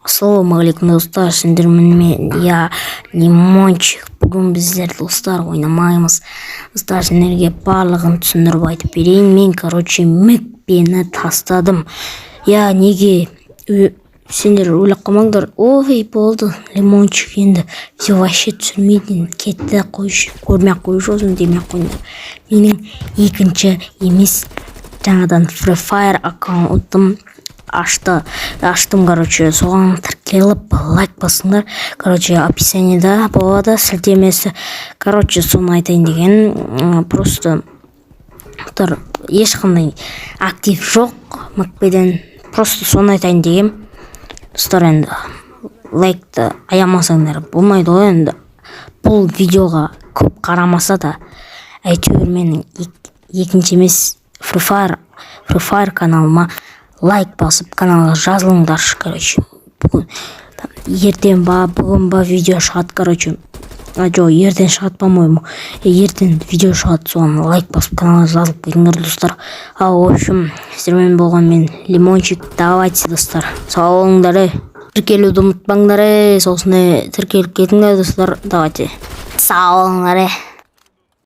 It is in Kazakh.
Ассалаумағалейкум достар, сендермен я Лимончик. Бүгін біздер достар ойнамаймыз. Достар, сендерге барлығын түсіндіріп айтып берейін. Мен мөкпені тастадым. Неге сендер ойлап қалмаңдар, ой болды Лимончик енді все вообще түсірмейді, кетті, көрмей қойшы осыны демей қойыңдар. Менің екінші емес жаңадан Free Fire аккаунтым аштым, соған тіркеліп лайк басыңдар. Описаниеда болады сілтемесі. Соны айтайын деген, просто ешқандай актив жоқ мәкпеден, просто соны айтайын деген. Достар, енді лайкты аямасаңдар болмайды ғой. Енді бұл видеоға көп қарамаса да, әйтеуір менің екінші емес Free Fire каналыма лайк басып, каналға жазылыңдаршы. Бүгін видео шығады, ертең шығады, по-моему. Ертең видео шығады, соған лайк басып, каналға жазылып кетіңдер, достар. В общем, сіздермен болған мен Лимончик. Давайте, достар, сау болыңдар. Тіркелуді ұмытпаңдар, сосын тіркеліп кетіңдер, достар. Давайте, сау болыңдар.